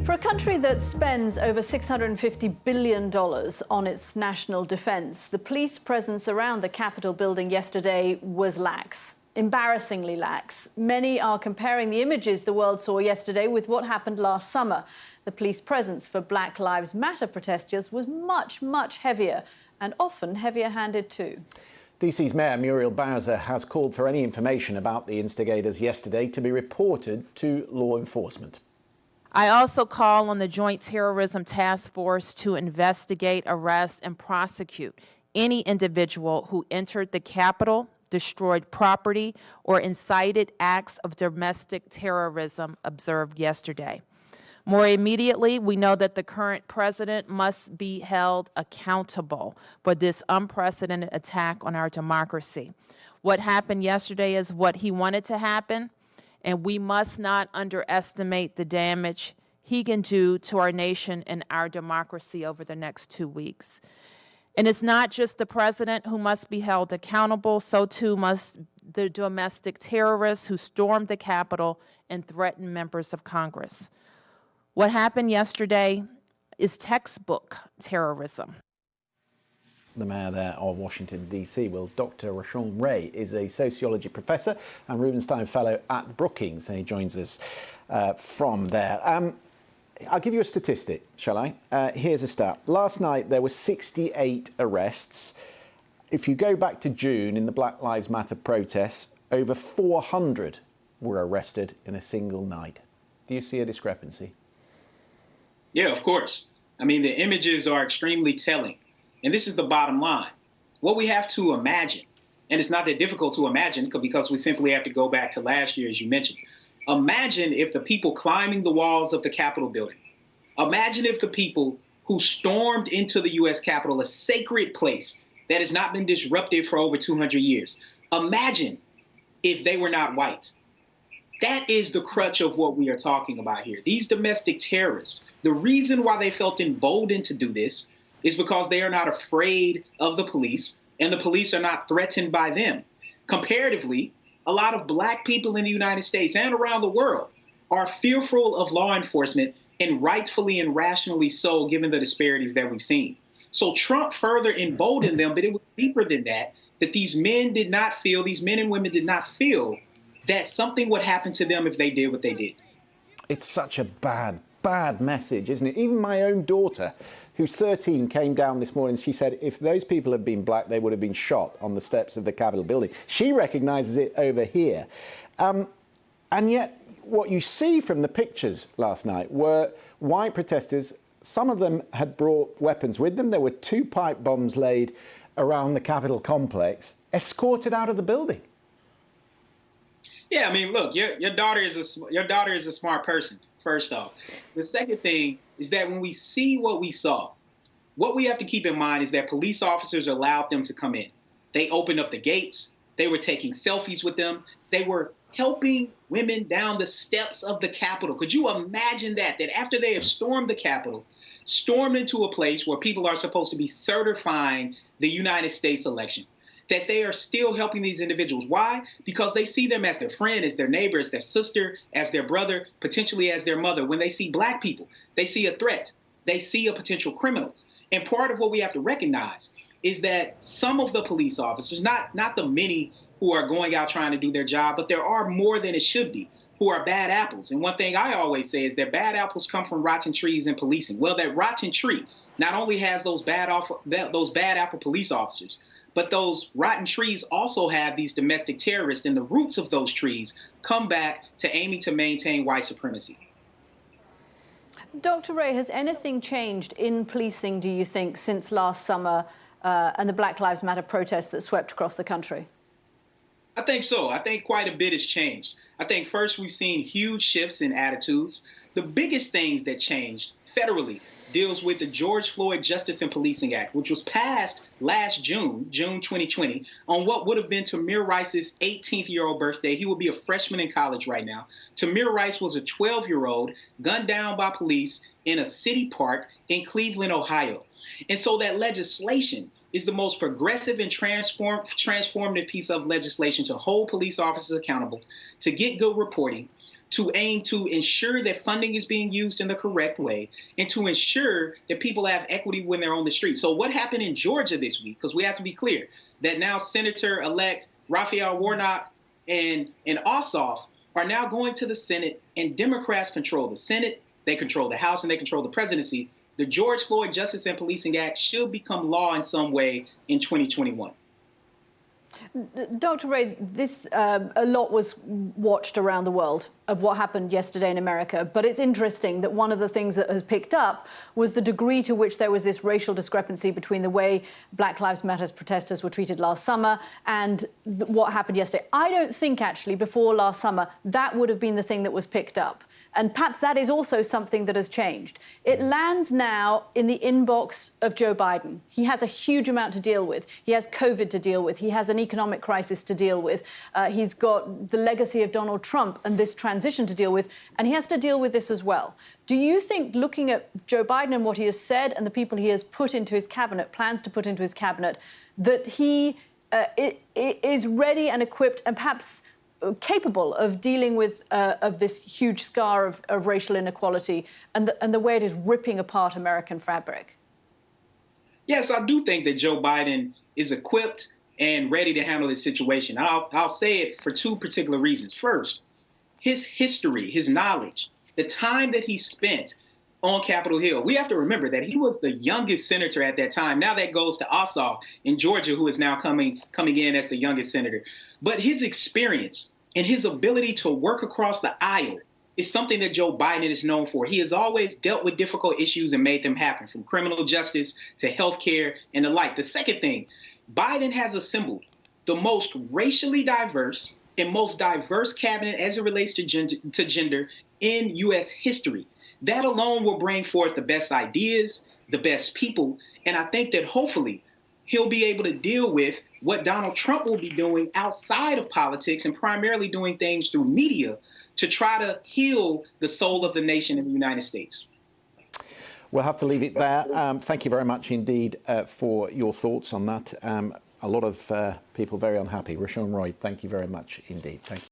For a country that spends over $650 billion on its national defense, the police presence around the Capitol building yesterday was lax, embarrassingly lax. Many are comparing the images the world saw yesterday with what happened last summer. The police presence for Black Lives Matter protesters was much, much heavier, and often heavier-handed too. DC's Mayor Muriel Bowser has called for any information about the instigators yesterday to be reported to law enforcement. I also call on the Joint Terrorism Task Force to investigate, arrest, and prosecute any individual who entered the Capitol, destroyed property, or incited acts of domestic terrorism observed yesterday. More immediately, we know that the current president must be held accountable for this unprecedented attack on our democracy. What happened yesterday is what he wanted to happen, and we must not underestimate the damage he can do to our nation and our democracy over the next 2 weeks. And it's not just the president who must be held accountable, so too must the domestic terrorists who stormed the Capitol and threatened members of Congress. What happened yesterday is textbook terrorism. The mayor there of Washington, D.C. Well, Dr. Rashawn Ray is a sociology professor and Rubenstein Fellow at Brookings, and he joins us from there. I'll give you a statistic, shall I? Here's a stat. Last night, there were 68 arrests. If you go back to June in the Black Lives Matter protests, over 400 were arrested in a single night. Do you see a discrepancy? Yeah, of course. I mean, the images are extremely telling. And this is the bottom line. What we have to imagine, and it's not that difficult to imagine because we simply have to go back to last year, as you mentioned. Imagine if the people climbing the walls of the Capitol building, imagine if the people who stormed into the U.S. Capitol, a sacred place that has not been disrupted for over 200 years, imagine if they were not white. That is the crutch of what we are talking about here. These domestic terrorists, the reason why they felt emboldened to do this is because they are not afraid of the police and the police are not threatened by them. Comparatively, a lot of black people in the United States and around the world are fearful of law enforcement, and rightfully and rationally so, given the disparities that we've seen. So Trump further emboldened them, but it was deeper than that these men did not feel, these men and women did not feel that something would happen to them if they did what they did. It's such a bad message, isn't it? Even my own daughter, who's 13, came down this morning. She said if those people had been black, they would have been shot on the steps of the Capitol building. She recognises it over here. And yet what you see from the pictures last night were white protesters. Some of them had brought weapons with them. There were 2 pipe bombs laid around the Capitol complex, escorted out of the building. Yeah, I mean, look, your daughter is a smart person, first off. The second thing is that when we see what we saw, what we have to keep in mind is that police officers allowed them to come in. They opened up the gates. They were taking selfies with them. They were helping women down the steps of the Capitol. Could you imagine that after they have stormed the Capitol, stormed into a place where people are supposed to be certifying the United States election, that they are still helping these individuals? Why? Because they see them as their friend, as their neighbor, as their sister, as their brother, potentially as their mother. When they see black people, they see a threat. They see a potential criminal. And part of what we have to recognize is that some of the police officers, not the many who are going out trying to do their job, but there are more than it should be, who are bad apples. And one thing I always say is that bad apples come from rotten trees in policing. Well, that rotten tree not only has those bad apple police officers, but those rotten trees also have these domestic terrorists, and the roots of those trees come back to aiming to maintain white supremacy. Dr. Ray, has anything changed in policing, do you think, since last summer and the Black Lives Matter protests that swept across the country? I think so. I think quite a bit has changed. I think first we've seen huge shifts in attitudes. The biggest things that changed federally deals with the George Floyd Justice and Policing Act, which was passed last June 2020, on what would have been Tamir Rice's 18th-year-old birthday. He would be a freshman in college right now. Tamir Rice was a 12-year-old gunned down by police in a city park in Cleveland, Ohio. And so that legislation is the most progressive and transformative piece of legislation to hold police officers accountable, to get good reporting, to aim to ensure that funding is being used in the correct way, and to ensure that people have equity when they're on the street. So what happened in Georgia this week, because we have to be clear, that now Senator-elect Raphael Warnock and Ossoff are now going to the Senate, and Democrats control the Senate, they control the House, and they control the presidency. The George Floyd Justice and Policing Act should become law in some way in 2021. Dr. Ray, a lot was watched around the world of what happened yesterday in America, but it's interesting that one of the things that has picked up was the degree to which there was this racial discrepancy between the way Black Lives Matter protesters were treated last summer and what happened yesterday. I don't think, actually, before last summer, that would have been the thing that was picked up. And perhaps that is also something that has changed. It lands now in the inbox of Joe Biden. He has a huge amount to deal with. He has COVID to deal with. He has an economic crisis to deal with. He's got the legacy of Donald Trump and this transition to deal with. And he has to deal with this as well. Do you think, looking at Joe Biden and what he has said and the people he has put into his cabinet, plans to put into his cabinet, that he is ready and equipped and perhaps capable of dealing with of this huge scar of racial inequality and the way it is ripping apart American fabric? Yes, I do think that Joe Biden is equipped and ready to handle this situation. I'll say it for two particular reasons. First, his history, his knowledge, the time that he spent on Capitol Hill. We have to remember that he was the youngest senator at that time. Now that goes to Ossoff in Georgia, who is now coming in as the youngest senator. But his experience and his ability to work across the aisle is something that Joe Biden is known for. He has always dealt with difficult issues and made them happen, from criminal justice to health care and the like. The second thing, Biden has assembled the most racially diverse and most diverse cabinet as it relates to gender in U.S. history. That alone will bring forth the best ideas, the best people, and I think that hopefully he'll be able to deal with what Donald Trump will be doing outside of politics and primarily doing things through media to try to heal the soul of the nation in the United States. We'll have to leave it there. Thank you very much indeed for your thoughts on that. A lot of people very unhappy. Rashawn Ray, thank you very much indeed. Thank you.